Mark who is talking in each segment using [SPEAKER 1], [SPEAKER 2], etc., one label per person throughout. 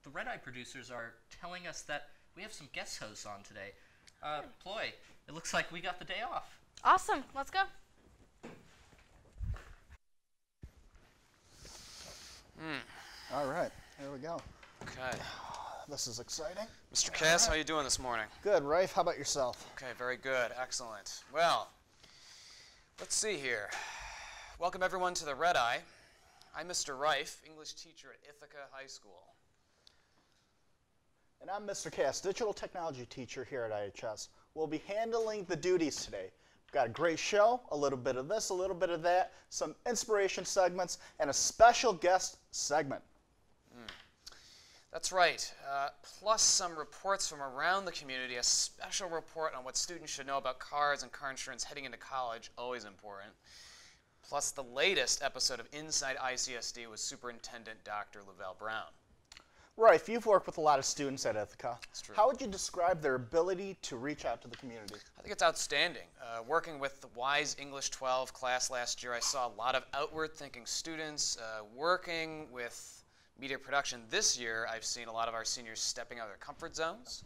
[SPEAKER 1] the Red Eye producers are telling us that we have some guest hosts on today. Ploy, it looks like we got the day off.
[SPEAKER 2] Awesome. Let's go.
[SPEAKER 3] All right, here we go.
[SPEAKER 4] Okay.
[SPEAKER 3] This is exciting.
[SPEAKER 4] Mr. Cass, how are you doing this morning?
[SPEAKER 3] Good, Reiff. How about yourself?
[SPEAKER 4] Okay, very good. Excellent. Well, let's see here. Welcome everyone to the Red Eye. I'm Mr. Reiff, English teacher at Ithaca High School.
[SPEAKER 3] And I'm Mr. Cass, digital technology teacher here at IHS. We'll be handling the duties today. We've got a great show, a little bit of this, a little bit of that, some inspiration segments, and a special guest segment.
[SPEAKER 4] That's right. Plus some reports from around the community, a special report on what students should know about cars and car insurance heading into college, always important. Plus the latest episode of Inside ICSD with Superintendent Dr. Lavelle Brown.
[SPEAKER 3] Reiff, you've worked with a lot of students at Ithaca.
[SPEAKER 4] That's true.
[SPEAKER 3] How would you describe their ability to reach out to the community?
[SPEAKER 4] I think it's outstanding. Working with the WISE English 12 class last year, I saw a lot of outward-thinking students working with media production. This year, I've seen a lot of our seniors stepping out of their comfort zones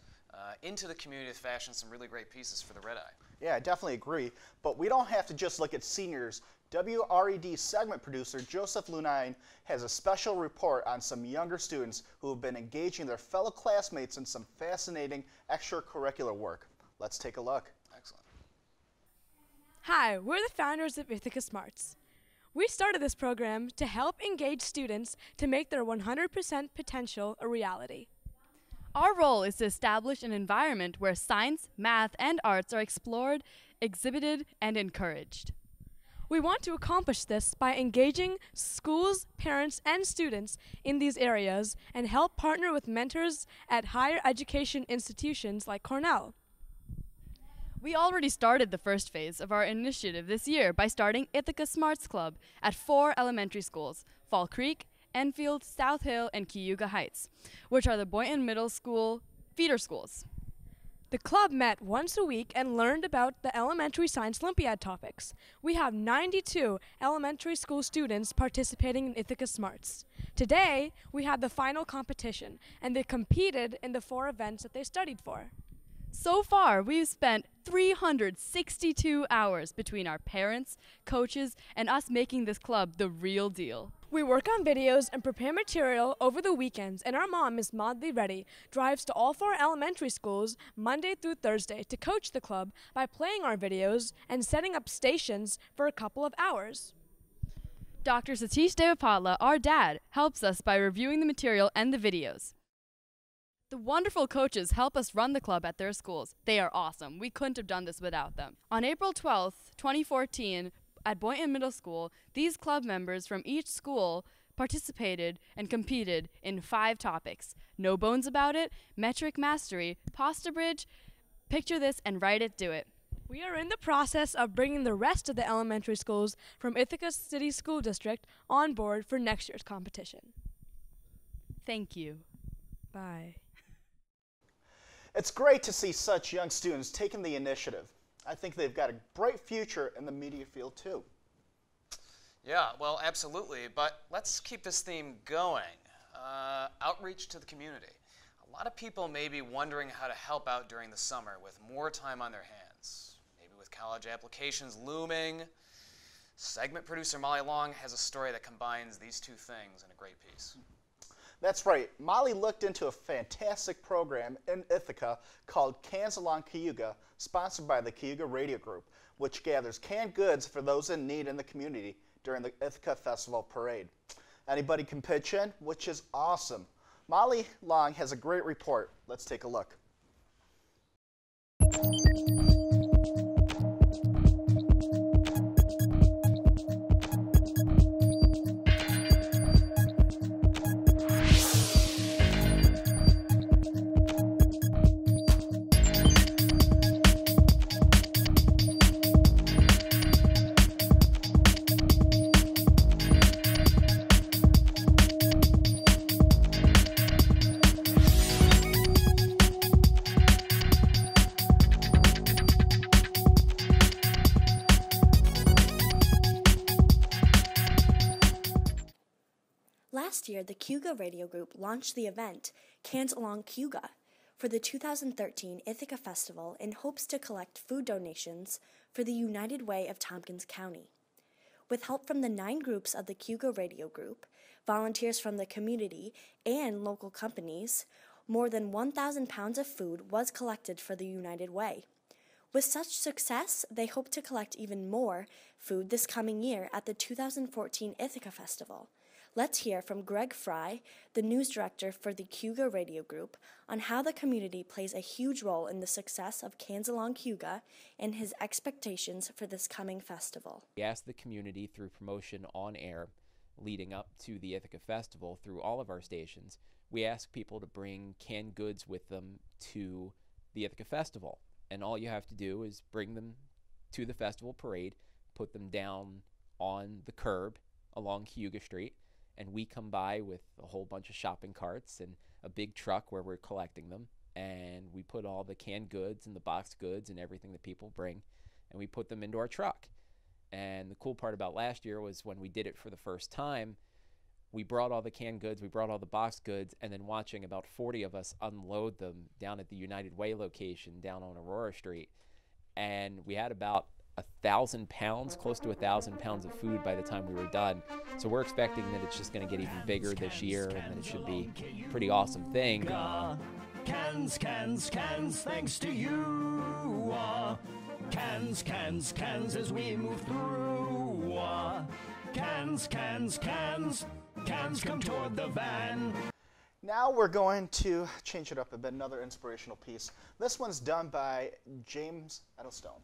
[SPEAKER 4] into the community to fashion some really great pieces for the Red Eye.
[SPEAKER 3] Yeah, I definitely agree. But we don't have to just look at seniors. WRED segment producer Joseph Lunine has a special report on some younger students who have been engaging their fellow classmates in some fascinating extracurricular work. Let's take a look.
[SPEAKER 4] Excellent.
[SPEAKER 5] Hi, we're the founders of Ithaca Smarts. We started this program to help engage students to make their 100% potential a reality.
[SPEAKER 2] Our role is to establish an environment where science, math, and arts are explored, exhibited, and encouraged.
[SPEAKER 5] We want to accomplish this by engaging schools, parents, and students in these areas and help partner with mentors at higher education institutions like Cornell.
[SPEAKER 2] We already started the first phase of our initiative this year by starting Ithaca Smarts Club at 4 elementary schools, Fall Creek, Enfield, South Hill, and Cayuga Heights, which are the Boynton Middle School feeder schools.
[SPEAKER 5] The club met once a week and learned about the elementary science Olympiad topics. We have 92 elementary school students participating in Ithaca Smarts. Today, we had the final competition, and they competed in the 4 events that they studied for.
[SPEAKER 2] So far, we've spent 362 hours between our parents, coaches, and us making this club the real deal.
[SPEAKER 5] We work on videos and prepare material over the weekends, and our mom, Ms. Maudley Reddy, drives to all 4 elementary schools Monday through Thursday to coach the club by playing our videos and setting up stations for a couple of hours.
[SPEAKER 2] Dr. Satish Devapatla, our dad, helps us by reviewing the material and the videos. The wonderful coaches help us run the club at their schools. They are awesome. We couldn't have done this without them. On April 12th, 2014, at Boynton Middle School, these club members from each school participated and competed in 5 topics: No Bones About It, Metric Mastery, Pasta Bridge, Picture This, and Write It, Do It.
[SPEAKER 5] We are in the process of bringing the rest of the elementary schools from Ithaca City School District on board for next year's competition.
[SPEAKER 2] Thank you.
[SPEAKER 5] Bye.
[SPEAKER 3] It's great to see such young students taking the initiative. I think they've got a bright future in the media field too.
[SPEAKER 4] Yeah, well, absolutely. But let's keep this theme going. Outreach to the community. A lot of people may be wondering how to help out during the summer with more time on their hands. Maybe with college applications looming. Segment producer Molly Long has a story that combines these 2 things in a great piece.
[SPEAKER 3] That's right. Molly looked into a fantastic program in Ithaca called Cans Along Cayuga, sponsored by the Cayuga Radio Group, which gathers canned goods for those in need in the community during the Ithaca Festival Parade. Anybody can pitch in, which is awesome. Molly Long has a great report. Let's take a look.
[SPEAKER 6] Last year, the Cayuga Radio Group launched the event, Cans Along Cayuga, for the 2013 Ithaca Festival in hopes to collect food donations for the United Way of Tompkins County. With help from the 9 groups of the Cayuga Radio Group, volunteers from the community, and local companies, more than 1,000 pounds of food was collected for the United Way. With such success, they hope to collect even more food this coming year at the 2014 Ithaca Festival. Let's hear from Greg Fry, the news director for the Cayuga Radio Group, on how the community plays a huge role in the success of Cans Along Cayuga and his expectations for this coming festival.
[SPEAKER 7] We asked the community through promotion on air leading up to the Ithaca Festival through all of our stations. We asked people to bring canned goods with them to the Ithaca Festival. And all you have to do is bring them to the festival parade, put them down on the curb along Cayuga Street, and we come by with a whole bunch of shopping carts and a big truck where we're collecting them, and we put all the canned goods and the boxed goods and everything that people bring, and we put them into our truck. And the cool part about last year was when we did it for the first time, we brought all the canned goods, we brought all the boxed goods, and then watching about 40 of us unload them down at the United Way location down on Aurora Street. And we had about 1,000 pounds, close to 1,000 pounds of food by the time we were done. So we're expecting that it's just going to get even bigger this year, and that it should be a pretty awesome thing.
[SPEAKER 8] Cans, cans, cans, thanks to you. Cans, cans, cans as we move through. Cans, cans, cans, cans come toward the van.
[SPEAKER 3] Now we're going to change it up a bit, another inspirational piece. This one's done by James Eddlestone.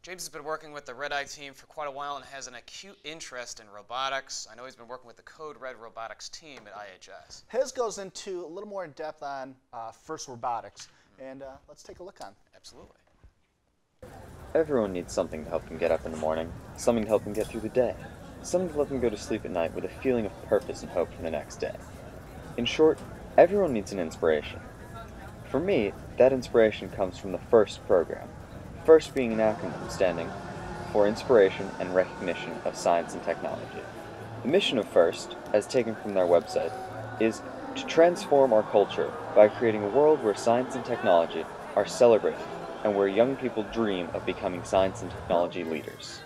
[SPEAKER 4] James has been working with the Red-Eye team for quite a while and has an acute interest in robotics. I know he's been working with the Code Red robotics team at IHS.
[SPEAKER 3] His goes into a little more in depth on FIRST robotics, and let's take a look on.
[SPEAKER 4] Absolutely.
[SPEAKER 9] Everyone needs something to help them get up in the morning, something to help them get through the day, something to let them go to sleep at night with a feeling of purpose and hope for the next day. In short, everyone needs an inspiration. For me, that inspiration comes from the FIRST program. FIRST being an acronym standing for Inspiration and Recognition of Science and Technology. The mission of FIRST, as taken from their website, is to transform our culture by creating a world where science and technology are celebrated and where young people dream of becoming science and technology leaders.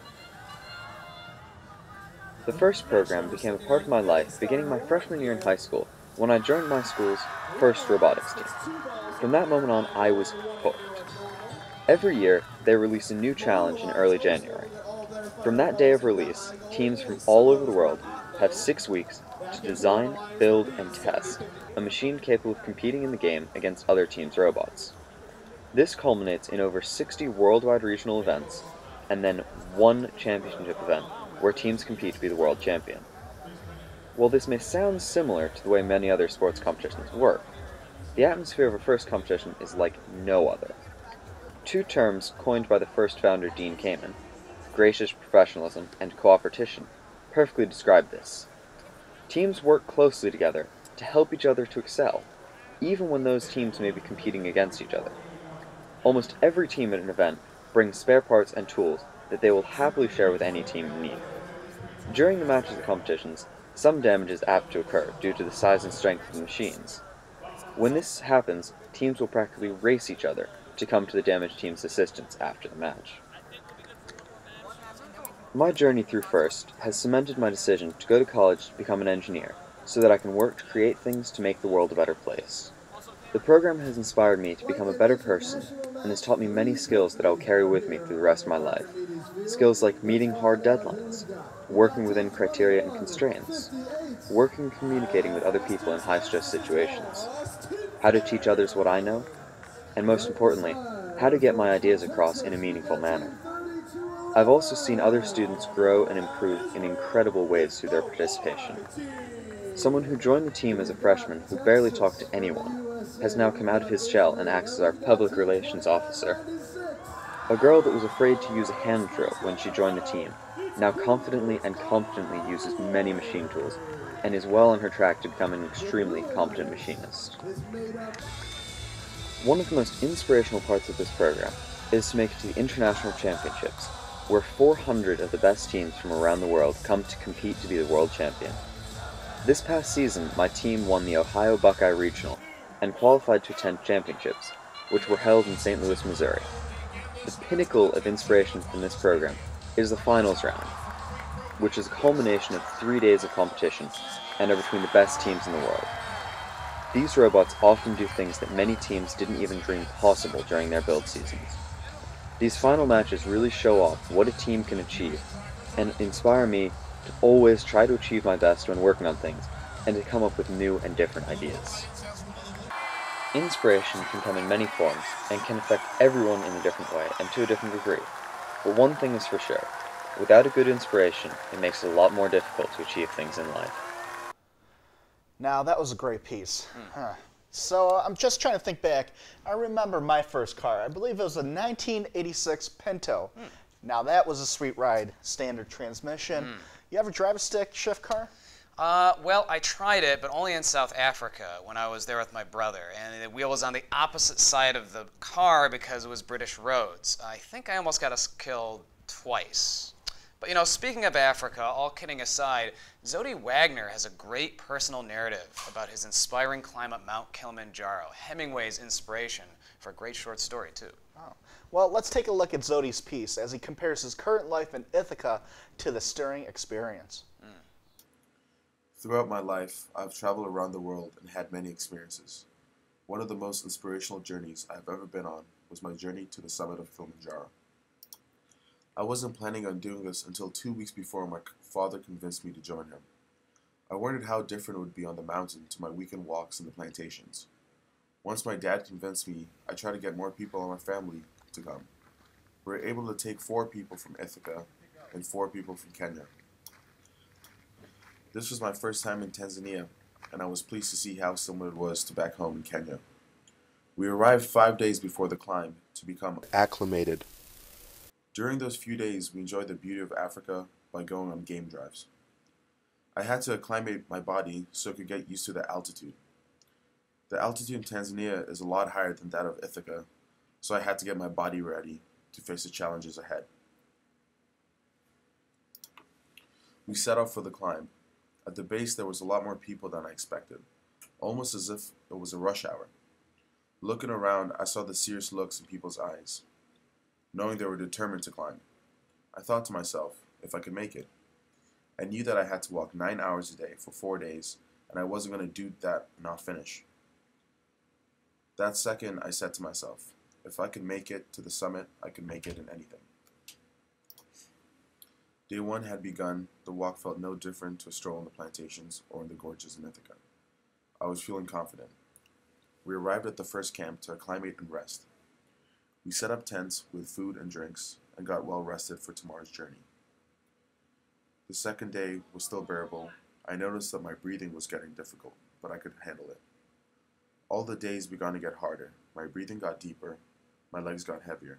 [SPEAKER 9] The FIRST program became a part of my life beginning my freshman year in high school when I joined my school's FIRST robotics team. From that moment on, I was hooked. Every year, they release a new challenge in early January. From that day of release, teams from all over the world have 6 weeks to design, build, and test a machine capable of competing in the game against other teams' robots. This culminates in over 60 worldwide regional events, and then one championship event where teams compete to be the world champion. While this may sound similar to the way many other sports competitions work, the atmosphere of a FIRST competition is like no other. 2 terms coined by the FIRST founder Dean Kamen, gracious professionalism and cooperation, perfectly describe this. Teams work closely together to help each other to excel, even when those teams may be competing against each other. Almost every team at an event brings spare parts and tools that they will happily share with any team in need. During the matches and competitions, some damage is apt to occur due to the size and strength of the machines. When this happens, teams will practically race each other to come to the damaged team's assistance after the match. My journey through FIRST has cemented my decision to go to college to become an engineer so that I can work to create things to make the world a better place. The program has inspired me to become a better person and has taught me many skills that I will carry with me through the rest of my life. Skills like meeting hard deadlines, working within criteria and constraints, working and communicating with other people in high-stress situations, how to teach others what I know, and most importantly, how to get my ideas across in a meaningful manner. I've also seen other students grow and improve in incredible ways through their participation. Someone who joined the team as a freshman who barely talked to anyone has now come out of his shell and acts as our public relations officer. A girl that was afraid to use a hand drill when she joined the team now confidently and competently uses many machine tools and is well on her track to become an extremely competent machinist. One of the most inspirational parts of this program is to make it to the International Championships, where 400 of the best teams from around the world come to compete to be the world champion. This past season, my team won the Ohio Buckeye Regional and qualified to attend championships, which were held in St. Louis, Missouri. The pinnacle of inspiration from this program is the finals round, which is a culmination of 3 days of competition and are between the best teams in the world. These robots often do things that many teams didn't even dream possible during their build seasons. These final matches really show off what a team can achieve and inspire me to always try to achieve my best when working on things and to come up with new and different ideas. Inspiration can come in many forms and can affect everyone in a different way and to a different degree. But one thing is for sure, without a good inspiration, it makes it a lot more difficult to achieve things in life.
[SPEAKER 3] Now, that was a great piece. So I'm just trying to think back. I remember my first car. I believe it was a 1986 Pinto. Now, that was a sweet ride, standard transmission. You ever drive a stick shift car?
[SPEAKER 4] Well, I tried it, but only in South Africa when I was there with my brother. And the wheel was on the opposite side of the car because it was British roads. I think I almost got us killed twice. But you know, speaking of Africa, all kidding aside, Zodi Wagner has a great personal narrative about his inspiring climb up Mount Kilimanjaro, Hemingway's inspiration for a great short story, too.
[SPEAKER 3] Oh. Well, let's take a look at Zodi's piece as he compares his current life in Ithaca to the stirring experience.
[SPEAKER 10] Throughout my life, I've traveled around the world and had many experiences. One of the most inspirational journeys I've ever been on was my journey to the summit of Kilimanjaro. I wasn't planning on doing this until 2 weeks before my father convinced me to join him. I wondered how different it would be on the mountain to my weekend walks in the plantations. Once my dad convinced me, I tried to get more people in my family to come. We were able to take 4 people from Ithaca and 4 people from Kenya. This was my first time in Tanzania, and I was pleased to see how similar it was to back home in Kenya. We arrived 5 days before the climb to become acclimated. During those few days, we enjoyed the beauty of Africa by going on game drives. I had to acclimate my body so I could get used to the altitude. The altitude in Tanzania is a lot higher than that of Ithaca, so I had to get my body ready to face the challenges ahead. We set off for the climb. At the base, there was a lot more people than I expected, almost as if it was a rush hour. Looking around, I saw the serious looks in people's eyes, knowing they were determined to climb. I thought to myself, if I could make it. I knew that I had to walk 9 hours a day for 4 days, and I wasn't going to do that and not finish. That second, I said to myself, if I could make it to the summit, I could make it in anything. Day 1 had begun. The walk felt no different to a stroll in the plantations or in the gorges in Ithaca. I was feeling confident. We arrived at the first camp to acclimate and rest. We set up tents with food and drinks and got well rested for tomorrow's journey. The second day was still bearable. I noticed that my breathing was getting difficult, but I could handle it. All the days began to get harder. My breathing got deeper. My legs got heavier.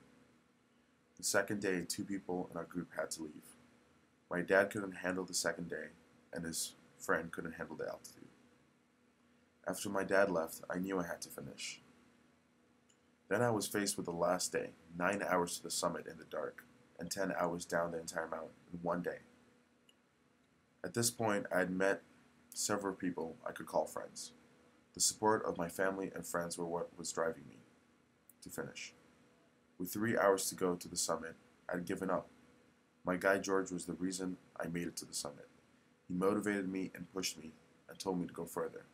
[SPEAKER 10] The second day, 2 people in our group had to leave. My dad couldn't handle the second day, and his friend couldn't handle the altitude. After my dad left, I knew I had to finish. Then I was faced with the last day, 9 hours to the summit in the dark, and 10 hours down the entire mountain in 1 day. At this point, I had met several people I could call friends. The support of my family and friends were what was driving me to finish. With 3 hours to go to the summit, I had given up. My guy George was the reason I made it to the summit. He motivated me and pushed me and told me to go further,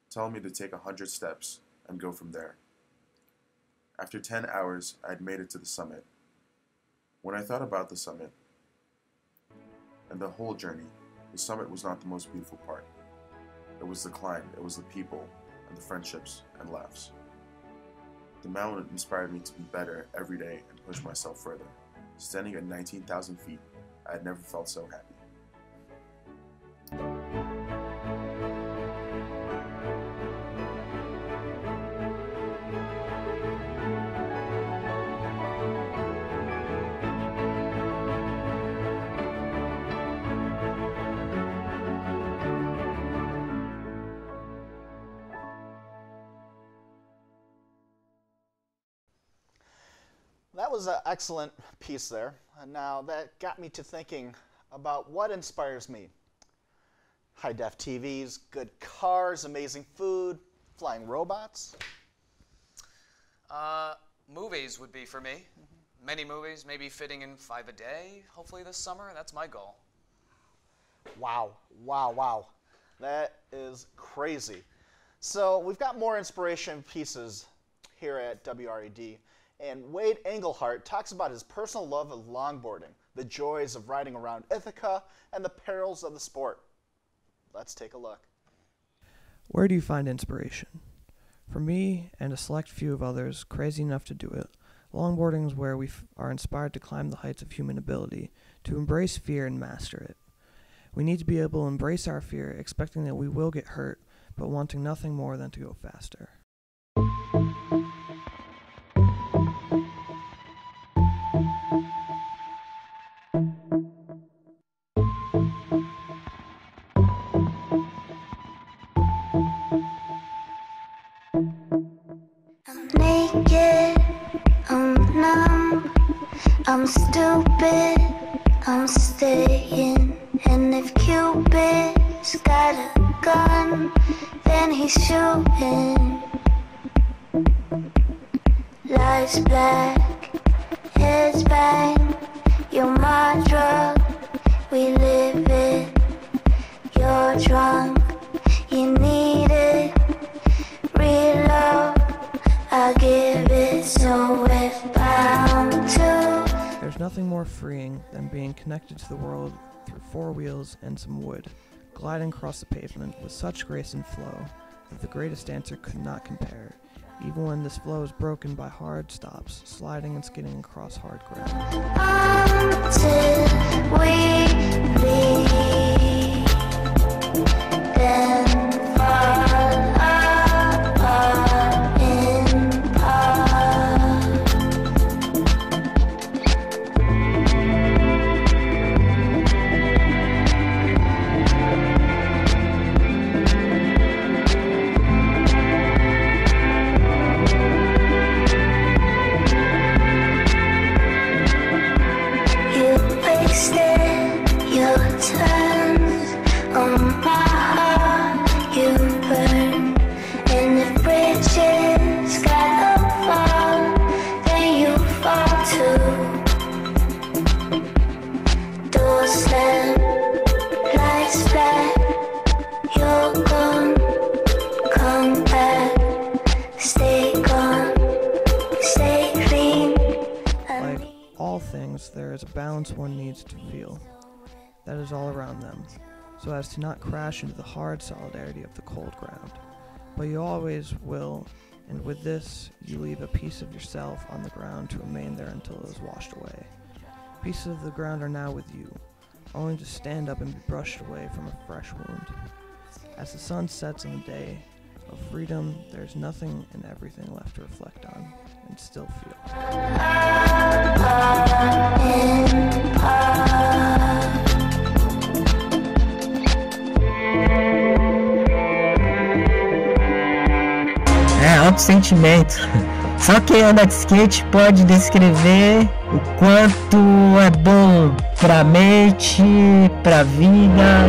[SPEAKER 10] telling me to take 100 steps and go from there. After 10 hours, I had made it to the summit. When I thought about the summit and the whole journey, the summit was not the most beautiful part. It was the climb, it was the people, and the friendships and laughs. The mountain inspired me to be better every day and push myself further. Standing at 19,000 feet, I had never felt so happy.
[SPEAKER 3] That was an excellent piece there. And now that got me to thinking about what inspires me. High-def TVs, good cars, amazing food, flying robots?
[SPEAKER 4] Movies would be for me. Many movies, maybe fitting in 5 a day, hopefully this summer. That's my goal.
[SPEAKER 3] Wow, wow, wow. That is crazy. So we've got more inspiration pieces here at WRED. And Wade Engelhart talks about his personal love of longboarding, the joys of riding around Ithaca, and the perils of the sport. Let's take a look.
[SPEAKER 11] Where do you find inspiration? For me, and a select few of others crazy enough to do it, longboarding is where we are inspired to climb the heights of human ability, to embrace fear and master it. We need to be able to embrace our fear, expecting that we will get hurt, but wanting nothing more than to go faster.
[SPEAKER 12] I'm naked, I'm numb, I'm stupid, I'm staying. And if Cupid's got a gun, then he's shooting. Life's black, heads bang, you're my drug, we live it. You're drunk, you need it. Real love, I give it, so we're bound to.
[SPEAKER 11] There's nothing more freeing than being connected to the world through 4 wheels and some wood, gliding across the pavement with such grace and flow that the greatest dancer could not compare, even when this flow is broken by hard stops, sliding and skidding across hard ground.
[SPEAKER 12] Until we leave, then fall apart in part. You wasted your turns on my heart, you burn. And if bridges gotta fall, then you fall too. Doors slam, lights black, you're gone, come back, stay gone, stay clean.
[SPEAKER 11] Like all things, there is a balance one needs to feel. That is all around them, so as to not crash into the hard solidarity of the cold ground. But you always will, and with this, you leave a piece of yourself on the ground to remain there until it is washed away. Pieces of the ground are now with you, only to stand up and be brushed away from a fresh wound. As the sun sets on the day of freedom, there is nothing and everything left to reflect on and still feel.
[SPEAKER 13] É alto sentimento. Só quem anda de skate pode descrever o quanto é bom pra mente, pra vida.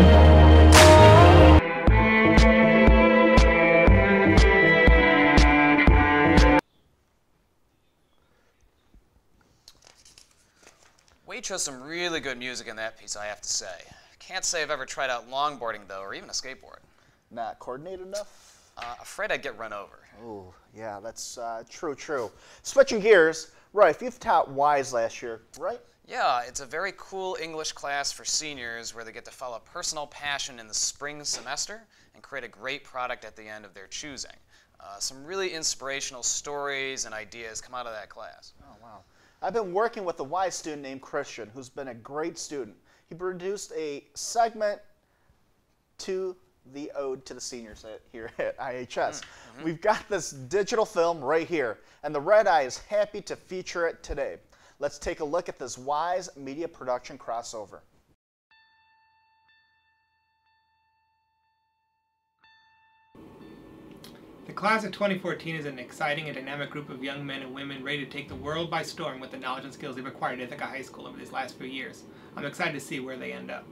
[SPEAKER 4] Wade chose some really good music in that piece, I have to say. Can't say I've ever tried out longboarding, though, or even a skateboard.
[SPEAKER 3] Not coordinated enough?
[SPEAKER 4] Afraid I'd get run over.
[SPEAKER 3] Oh, yeah, that's true. Switching gears, Reiff, you've taught WISE last year, right?
[SPEAKER 4] Yeah, it's a very cool English class for seniors where they get to follow personal passion in the spring semester and create a great product at the end of their choosing. Some really inspirational stories and ideas come out of that class.
[SPEAKER 3] Oh, wow. I've been working with a WISE student named Christian, who's been a great student. He produced a segment to the ode to the seniors here at IHS. We've got this digital film right here, and the Red Eye is happy to feature it today. Let's take a look at this WISE media production crossover.
[SPEAKER 14] The class of 2014 is an exciting and dynamic group of young men and women ready to take the world by storm with the knowledge and skills they've acquired at Ithaca High School over these last few years. I'm excited to see where they end up.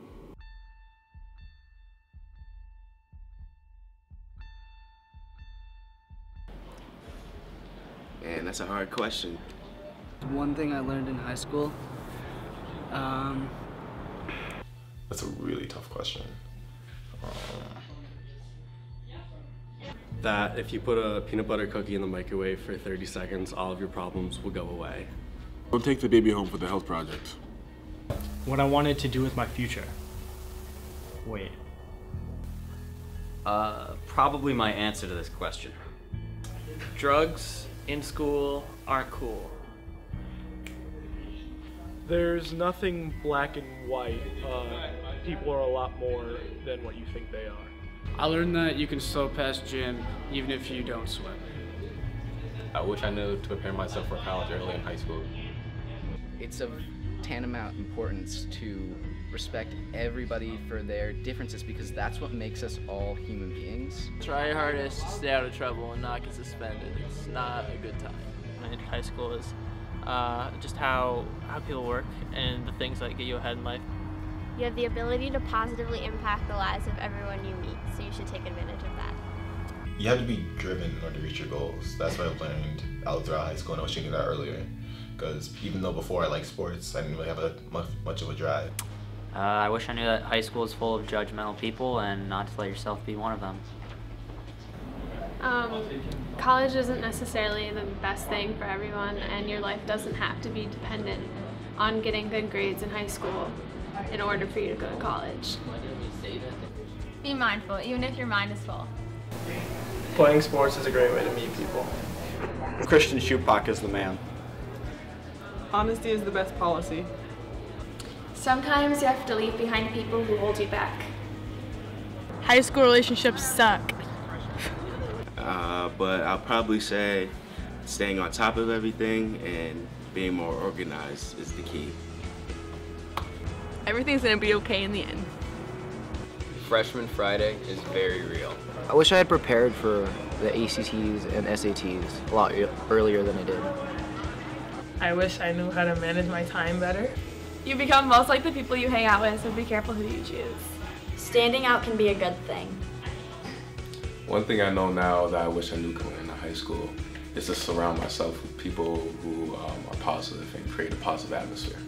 [SPEAKER 15] Man, that's a hard question.
[SPEAKER 16] One thing I learned in high school,
[SPEAKER 10] That's a really tough question.
[SPEAKER 17] That if you put a peanut butter cookie in the microwave for 30 seconds, all of your problems will go away.
[SPEAKER 10] Don't take the baby home for the health project.
[SPEAKER 18] What I wanted to do with my future. Wait.
[SPEAKER 19] Probably my answer to this question. Drugs in school aren't cool.
[SPEAKER 20] There's nothing black and white. People are a lot more than what you think they are.
[SPEAKER 21] I learned that you can slow past gym even if you don't swim.
[SPEAKER 22] I wish I knew to prepare myself for college early in high school.
[SPEAKER 23] It's of tantamount importance to respect everybody for their differences because that's what makes us all human beings.
[SPEAKER 24] Try your hardest, stay out of trouble, and not get suspended. It's not a good time. In high school is just how people work and the things that get you ahead in life.
[SPEAKER 25] You have the ability to positively impact the lives of everyone you meet, so you should take advantage of that.
[SPEAKER 10] You have to be driven in order to reach your goals. That's what I've learned out throughout high school, and I was showing you that earlier. Because even though before I liked sports, I didn't really have much of a drive.
[SPEAKER 26] I wish I knew that high school is full of judgmental people and not to let yourself be one of them.
[SPEAKER 27] College isn't necessarily the best thing for everyone, and your life doesn't have to be dependent on getting good grades in high school in order for you to go to college.
[SPEAKER 28] Be mindful, even if your mind is full.
[SPEAKER 20] Playing sports is a great way to meet people.
[SPEAKER 29] Christian Schupak is the man.
[SPEAKER 30] Honesty is the best policy.
[SPEAKER 28] Sometimes you have to leave behind people who hold you back.
[SPEAKER 30] High school relationships suck.
[SPEAKER 15] But I'll probably say staying on top of everything and being more organized is the key.
[SPEAKER 30] Everything's gonna be okay in the end.
[SPEAKER 22] Freshman Friday is very real.
[SPEAKER 31] I wish I had prepared for the ACTs and SATs a lot earlier than I did.
[SPEAKER 30] I wish I knew how to manage my time better.
[SPEAKER 28] You become most like the people you hang out with, so be careful who you choose.
[SPEAKER 6] Standing out can be a good thing.
[SPEAKER 10] One thing I know now that I wish I knew coming into high school is to surround myself with people who are positive and create a positive atmosphere.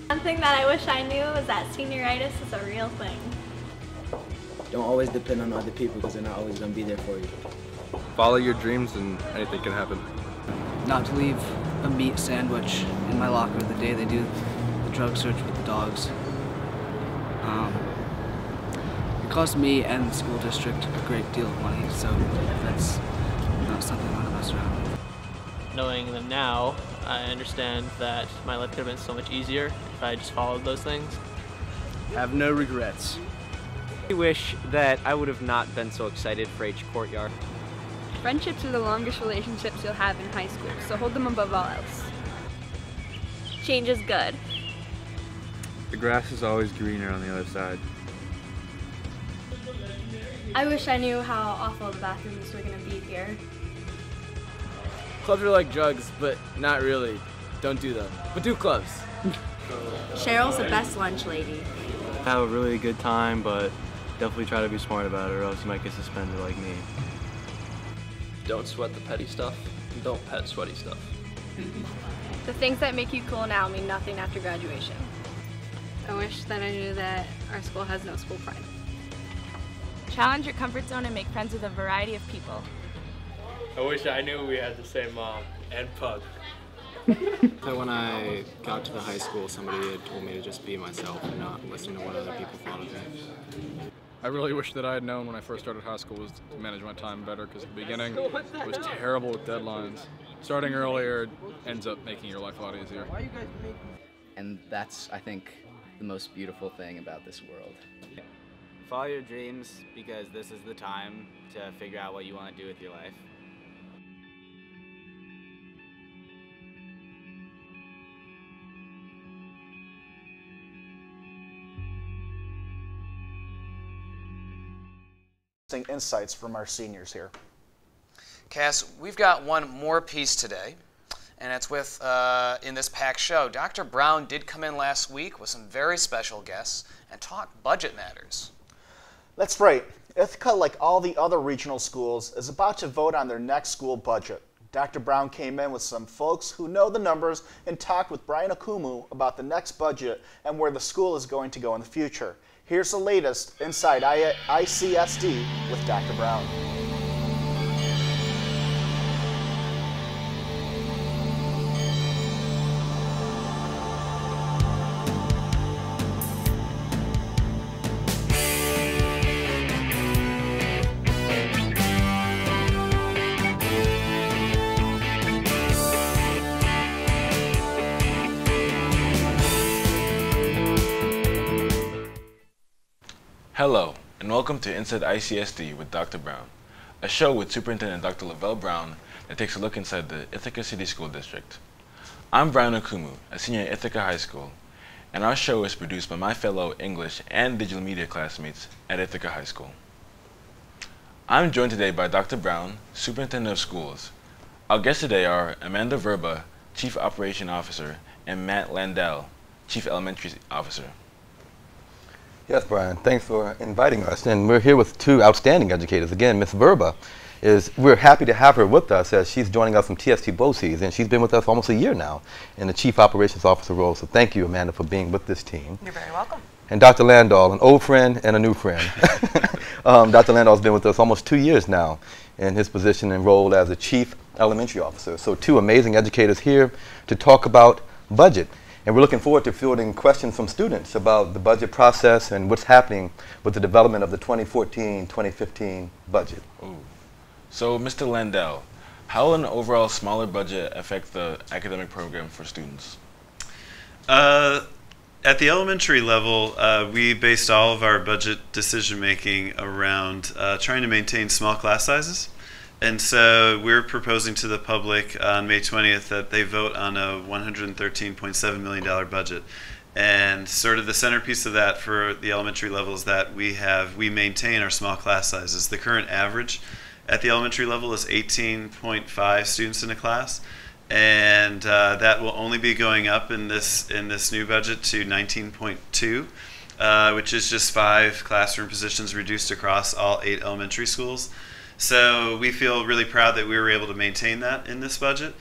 [SPEAKER 28] One thing that I wish I knew is that senioritis is a real thing.
[SPEAKER 31] Don't always depend on other people because they're not always going to be there for you.
[SPEAKER 22] Follow your dreams and anything can happen.
[SPEAKER 16] Not to leave a meat sandwich in my locker the day they do the drug search with the dogs. It cost me and the school district a great deal of money, so that's not something I want to mess around with.
[SPEAKER 24] Knowing them now, I understand that my life could have been so much easier if I just followed those things.
[SPEAKER 31] Have no regrets.
[SPEAKER 32] I wish that I would have not been so excited for H Courtyard.
[SPEAKER 28] Friendships are the longest relationships you'll have in high school, so hold them above all else. Change is good.
[SPEAKER 22] The grass is always greener on the other side.
[SPEAKER 28] I wish I knew how awful the bathrooms were going to be here.
[SPEAKER 31] Clubs are like drugs, but not really. Don't do them. But do clubs.
[SPEAKER 6] Cheryl's the best lunch lady.
[SPEAKER 22] Have a really good time, but definitely try to be smart about it or else you might get suspended like me.
[SPEAKER 24] Don't sweat the petty stuff, and don't pet sweaty stuff.
[SPEAKER 28] The things that make you cool now mean nothing after graduation.
[SPEAKER 27] I wish that I knew that our school has no school pride.
[SPEAKER 28] Challenge your comfort zone and make friends with a variety of people.
[SPEAKER 20] I wish I knew we had the same mom and pug.
[SPEAKER 31] When I got to the high school, somebody had told me to just be myself and not listen to what other people thought of me.
[SPEAKER 33] I really wish that I had known when I first started high school was to manage my time better because at the beginning it was terrible with deadlines. Starting earlier ends up making your life a lot easier.
[SPEAKER 23] And that's, I think, the most beautiful thing about this world.
[SPEAKER 31] Follow your dreams because this is the time to figure out what you want to do with your life.
[SPEAKER 3] Insights from our seniors here.
[SPEAKER 4] Cass, we've got one more piece today, and it's with, in this packed show, Dr. Brown did come in last week with some very special guests and talk budget matters.
[SPEAKER 3] That's right. Ithaca, like all the other regional schools, is about to vote on their next school budget. Dr. Brown came in with some folks who know the numbers and talked with Brian Okumu about the next budget and where the school is going to go in the future. Here's the latest inside ICSD with Dr. Brown.
[SPEAKER 1] Hello, and welcome to Inside ICSD with Dr. Brown, a show with Superintendent Dr. Lavelle Brown that takes a look inside the Ithaca City School District. I'm Brian Okumu, a senior at Ithaca High School, and our show is produced by my fellow English and digital media classmates at Ithaca High School. I'm joined today by Dr. Brown, Superintendent of Schools. Our guests today are Amanda Verba, Chief Operation Officer, and Matt Landell, Chief Elementary Officer.
[SPEAKER 2] Yes, Brian, thanks for inviting us. And we're here with two outstanding educators. Again, Ms. Verba, we're happy to have her with us as she's joining us from TST BOCES, and she's been with us almost a year now in the Chief Operations Officer role. So thank you, Amanda, for being with this team.
[SPEAKER 5] You're very welcome.
[SPEAKER 2] And Dr. Landau, an old friend and a new friend. Dr. Landau's been with us almost 2 years now in his position and role as the Chief Elementary Officer. So two amazing educators here to talk about budget. And we're looking forward to fielding questions from students about the budget process and what's happening with the development of the 2014-2015 budget.
[SPEAKER 1] Ooh. So, Mr. Landell, how will an overall smaller budget affect the academic program for students?
[SPEAKER 7] At the elementary level, we based all of our budget decision-making around trying to maintain small class sizes. And so we're proposing to the public on May 20th that they vote on a $113.7 million budget. And sort of the centerpiece of that for the elementary level is that we maintain our small class sizes. The current average at the elementary level is 18.5 students in a class. And that will only be going up in this new budget to 19.2, which is just 5 classroom positions reduced across all 8 elementary schools. So we feel really proud that we were able to maintain that in this budget.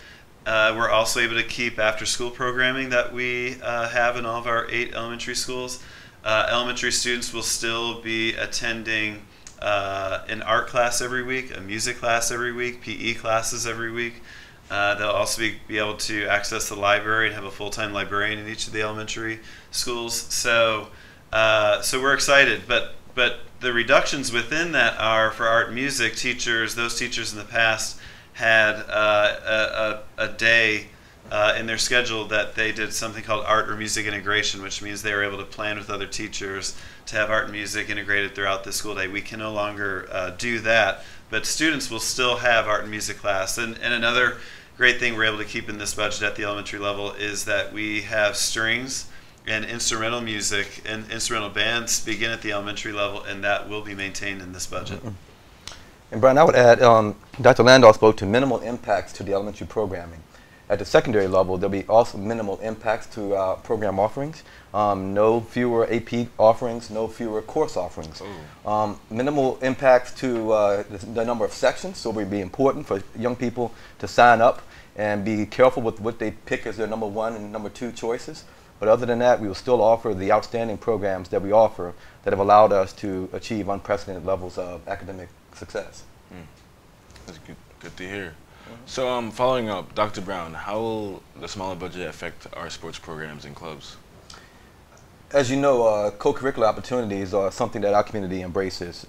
[SPEAKER 7] We're also able to keep after-school programming that we have in all of our 8 elementary schools. Elementary students will still be attending an art class every week, a music class every week, PE classes every week. They'll also be able to access the library and have a full-time librarian in each of the elementary schools. So we're excited, but the reductions within that are for art and music teachers. Those teachers in the past had a day in their schedule that they did something called art or music integration, which means they were able to plan with other teachers to have art and music integrated throughout the school day. We can no longer do that, but students will still have art and music class. And another great thing we're able to keep in this budget at the elementary level is that we have strings and instrumental music and instrumental bands begin at the elementary level, and that will be maintained in this budget.
[SPEAKER 2] And Brian, I would add, Dr. Landau spoke to minimal impacts to the elementary programming. At the secondary level, there'll be also minimal impacts to our program offerings. No fewer AP offerings, no fewer course offerings. Minimal impacts to the number of sections, so it will be important for young people to sign up and be careful with what they pick as their number 1 and number 2 choices. But other than that, we will still offer the outstanding programs that we offer that have allowed us to achieve unprecedented levels of academic success.
[SPEAKER 1] That's good to hear. So following up, Dr. Brown, how will the smaller budget affect our sports programs and clubs?
[SPEAKER 2] As you know, co-curricular opportunities are something that our community embraces.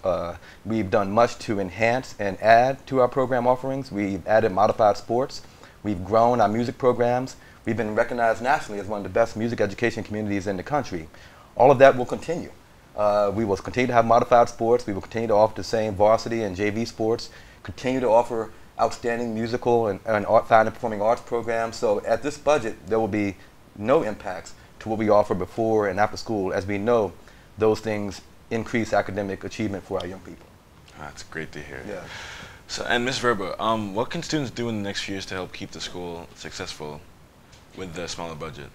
[SPEAKER 2] We've done much to enhance and add to our program offerings. We've added modified sports. We've grown our music programs. We've been recognized nationally as one of the best music education communities in the country. All of that will continue. We will continue to have modified sports. We will continue to offer the same varsity and JV sports, continue to offer outstanding musical and fine and performing arts programs. So at this budget, there will be no impacts to what we offer before and after school, as we know those things increase academic achievement for our young people.
[SPEAKER 1] That's great to hear.
[SPEAKER 2] Yeah.
[SPEAKER 1] So, and Ms. Verba, what can students do in the next few years to help keep the school successful with the smaller budget?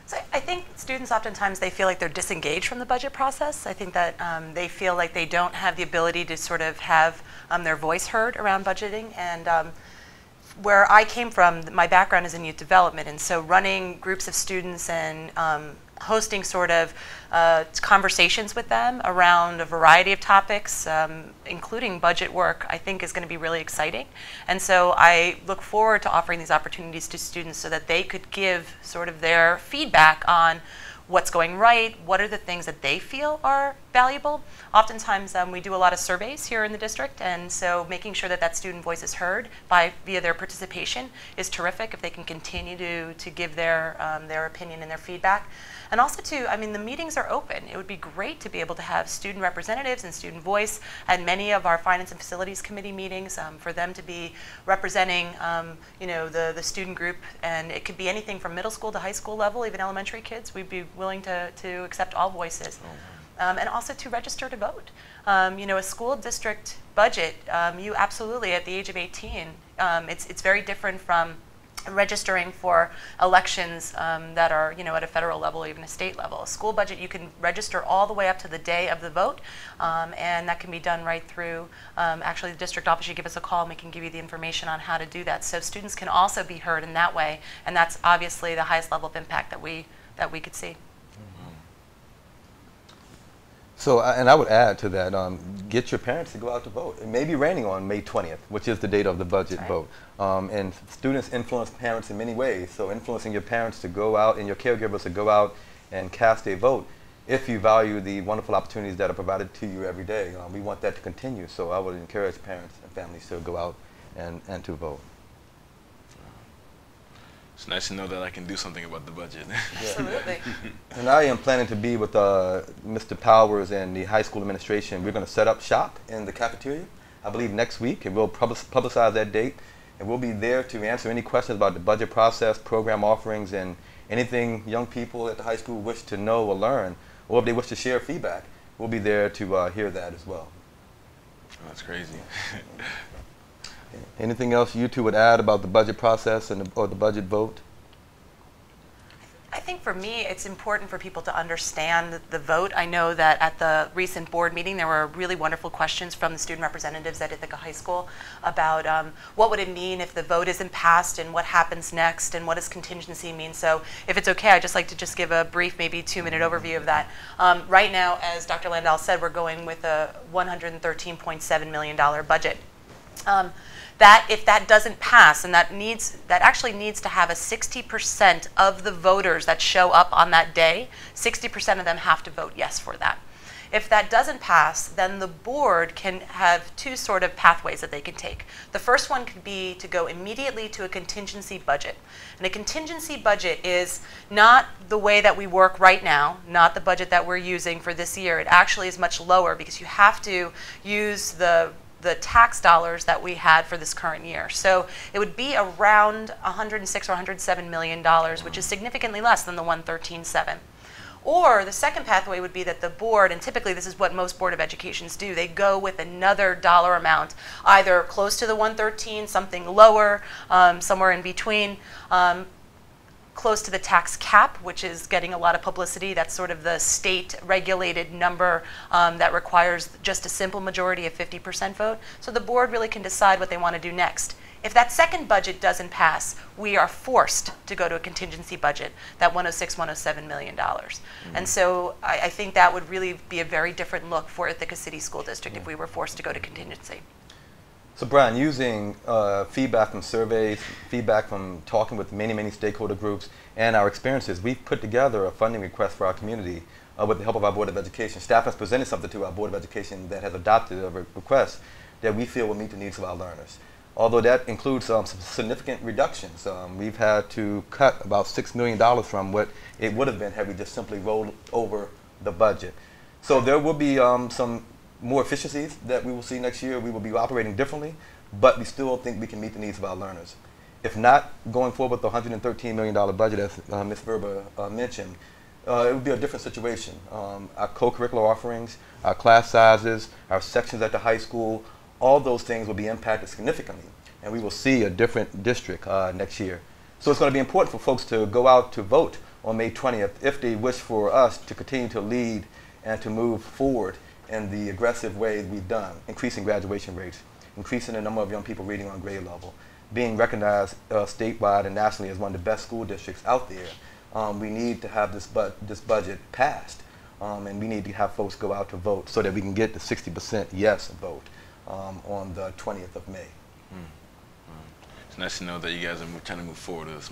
[SPEAKER 5] So I think students oftentimes they feel like they're disengaged from the budget process. I think that they feel like they don't have the ability to sort of have their voice heard around budgeting. And where I came from, my background is in youth development, and so running groups of students and hosting sort of conversations with them around a variety of topics, including budget work, I think is going to be really exciting. And so I look forward to offering these opportunities to students so that they could give sort of their feedback on what's going right, what are the things that they feel are valuable. Oftentimes we do a lot of surveys here in the district, and so making sure that that student voice is heard via their participation is terrific if they can continue to give their opinion and their feedback. And also too, I mean, the meetings are open. It would be great to be able to have student representatives and student voice at many of our Finance and Facilities Committee meetings, for them to be representing you know, the student group, and it could be anything from middle school to high school level, even elementary kids. We'd be willing to accept all voices. And also to register to vote. You know, a school district budget, you absolutely, at the age of 18, it's very different from registering for elections that are, you know, at a federal level or even a state level. A school budget, you can register all the way up to the day of the vote, and that can be done right through, actually the district office, you give us a call and we can give you the information on how to do that. So students can also be heard in that way, and that's obviously the highest level of impact that we could see.
[SPEAKER 2] So, and I would add to that, get your parents to go out to vote. It may be raining on May 20th, which is the date of the budget vote. And students influence parents in many ways. So influencing your parents to go out and your caregivers to go out and cast a vote if you value the wonderful opportunities that are provided to you every day. We want that to continue. So I would encourage parents and families to go out and to vote.
[SPEAKER 1] It's nice to know that I can do something about the budget.
[SPEAKER 5] Absolutely.
[SPEAKER 2] And I am planning to be with Mr. Powers and the high school administration. We're going to set up shop in the cafeteria, I believe next week, and we'll publicize that date. And we'll be there to answer any questions about the budget process, program offerings, and anything young people at the high school wish to know or learn, or if they wish to share feedback. We'll be there to hear that as well.
[SPEAKER 1] Oh, that's crazy.
[SPEAKER 2] Anything else you two would add about the budget process and or the budget vote?
[SPEAKER 5] I think for me, it's important for people to understand the vote. I know that at the recent board meeting, there were really wonderful questions from the student representatives at Ithaca High School about what would it mean if the vote isn't passed and what happens next and what does contingency mean. So if it's okay, I'd just like to just give a brief, maybe 2-minute overview of that. Right now, as Dr. Landau said, we're going with a $113.7 million budget. That if that doesn't pass, and that actually needs to have a 60% of the voters that show up on that day, 60% of them have to vote yes for that. If that doesn't pass, then the board can have two sort of pathways that they can take. The first one could be to go immediately to a contingency budget. And a contingency budget is not the way that we work right now, not the budget that we're using for this year. It actually is much lower because you have to use the tax dollars that we had for this current year. So it would be around $106 or $107 million, which is significantly less than the $113.7. Or the second pathway would be that the board, and typically this is what most Board of Educations do, they go with another dollar amount, either close to the 113, something lower, somewhere in between, close to the tax cap, which is getting a lot of publicity. That's sort of the state-regulated number that requires just a simple majority of 50% vote. So the board really can decide what they want to do next. If that second budget doesn't pass, we are forced to go to a contingency budget, that $106, $107 million. And so I think that would really be a very different look for Ithaca City School District if we were forced to go to contingency.
[SPEAKER 2] So Brian, using feedback from surveys, feedback from talking with many, many stakeholder groups, and our experiences, we've put together a funding request for our community with the help of our Board of Education. Staff has presented something to our Board of Education that has adopted a request that we feel will meet the needs of our learners. Although that includes some significant reductions. We've had to cut about $6 million from what it would have been had we just simply rolled over the budget. So there will be some more efficiencies that we will see next year. We will be operating differently, but we still think we can meet the needs of our learners. If not, going forward with the $113 million budget, as Ms. Verba mentioned, it would be a different situation. Our co-curricular offerings, our class sizes, our sections at the high school, all those things will be impacted significantly, and we will see a different district next year. So it's going to be important for folks to go out to vote on May 20th if they wish for us to continue to lead and to move forward in the aggressive way we've done, increasing graduation rates, increasing the number of young people reading on grade level, being recognized statewide and nationally as one of the best school districts out there, we need to have this budget passed. And we need to have folks go out to vote so that we can get the 60% yes vote on the 20th of May.
[SPEAKER 1] It's nice to know that you guys are trying to move forward with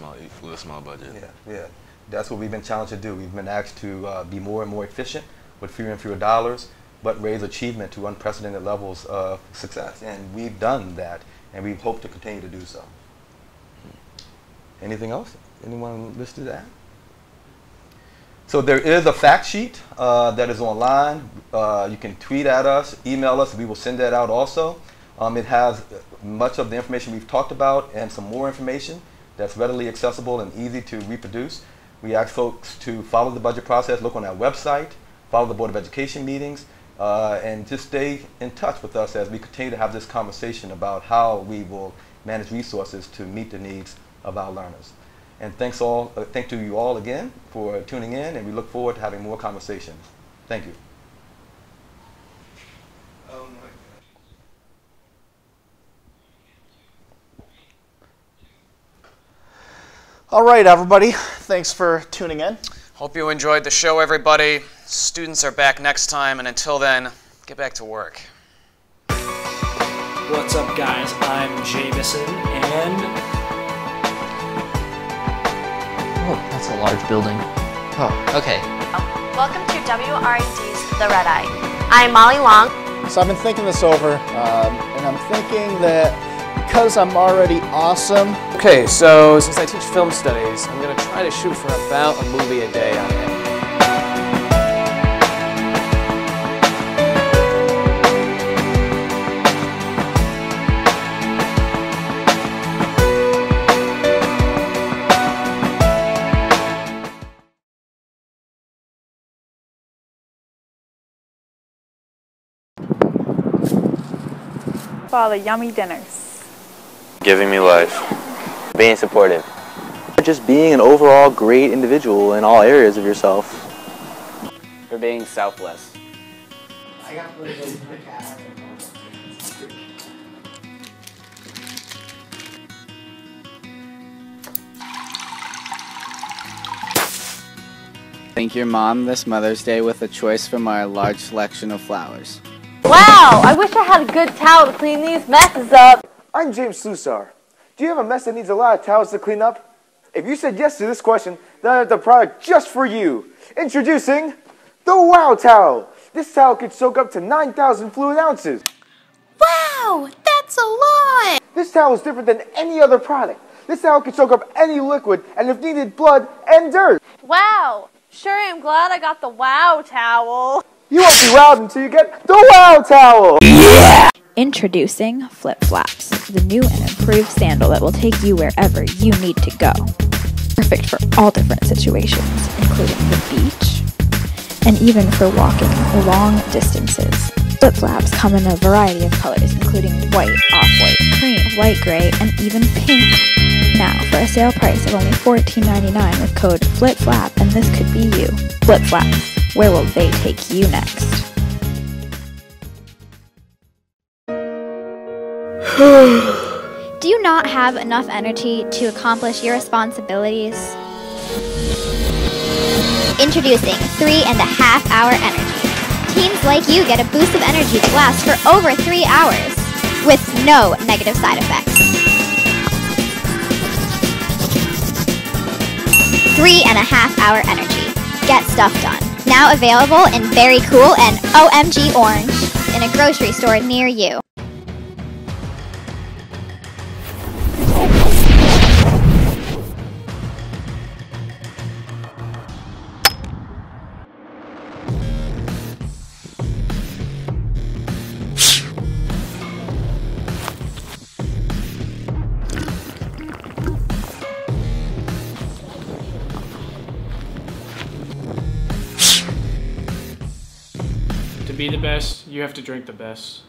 [SPEAKER 1] a small budget.
[SPEAKER 2] Yeah. That's what we've been challenged to do. We've been asked to be more and more efficient with fewer and fewer dollars, but raise achievement to unprecedented levels of success. And we've done that, and we hope to continue to do so. Anything else? Anyone listed to add? So there is a fact sheet that is online. You can tweet at us, email us. We will send that out also. It has much of the information we've talked about and some more information that's readily accessible and easy to reproduce. We ask folks to follow the budget process, look on our website, follow the Board of Education meetings, and just stay in touch with us as we continue to have this conversation about how we will manage resources to meet the needs of our learners. And thank to you all again for tuning in, and we look forward to having more conversations. Thank you.
[SPEAKER 8] Oh my God.
[SPEAKER 3] All right, everybody. Thanks for tuning in.
[SPEAKER 4] Hope you enjoyed the show, everybody. Students are back next time, and until then, get back to work.
[SPEAKER 9] What's up, guys? I'm Jamison, and...
[SPEAKER 11] Oh, that's a large building. Oh, okay.
[SPEAKER 6] Welcome to WRED's The Red Eye. I'm Molly Long.
[SPEAKER 3] So I've been thinking this over, and I'm thinking that because I'm already awesome.
[SPEAKER 8] Okay, so since I teach film studies, I'm going to try to shoot for about a movie a day on it.
[SPEAKER 12] For all the yummy dinners.
[SPEAKER 13] Giving me life.
[SPEAKER 14] Being supportive. Just being an overall great individual in all areas of yourself.
[SPEAKER 23] For being selfless.
[SPEAKER 9] I got to put the cat.
[SPEAKER 23] Thank your mom this Mother's Day with a choice from our large selection of flowers.
[SPEAKER 17] Wow, I wish I had a good towel to clean these messes up.
[SPEAKER 18] I'm James Susar. Do you have a mess that needs a lot of towels to clean up? If you said yes to this question, then I have the product just for you. Introducing the Wow Towel. This towel can soak up to 9,000 fluid ounces.
[SPEAKER 17] Wow, that's a lot.
[SPEAKER 18] This towel is different than any other product. This towel can soak up any liquid and if needed, blood and dirt.
[SPEAKER 17] Wow, sure am glad I got the Wow Towel.
[SPEAKER 18] You won't be wowed until you get the Wow Towel!
[SPEAKER 17] Yeah!
[SPEAKER 19] Introducing Flip Flops, the new and improved sandal that will take you wherever you need to go. Perfect for all different situations, including the beach, and even for walking long distances. Flip Flops come in a variety of colors, including white, off-white, cream, light gray, and even pink. Now, for a sale price of only $14.99 with code FLIPFLAP, and this could be you. Flip Flops. Where will they take you next?
[SPEAKER 21] Do you not have enough energy to accomplish your responsibilities? Introducing 3.5 Hour Energy. Teens like you get a boost of energy that lasts for over 3 hours with no negative side effects. 3.5 Hour Energy. Get stuff done. Now available in Very Cool and OMG Orange in a grocery store near you.
[SPEAKER 20] To be the best, you have to drink the best.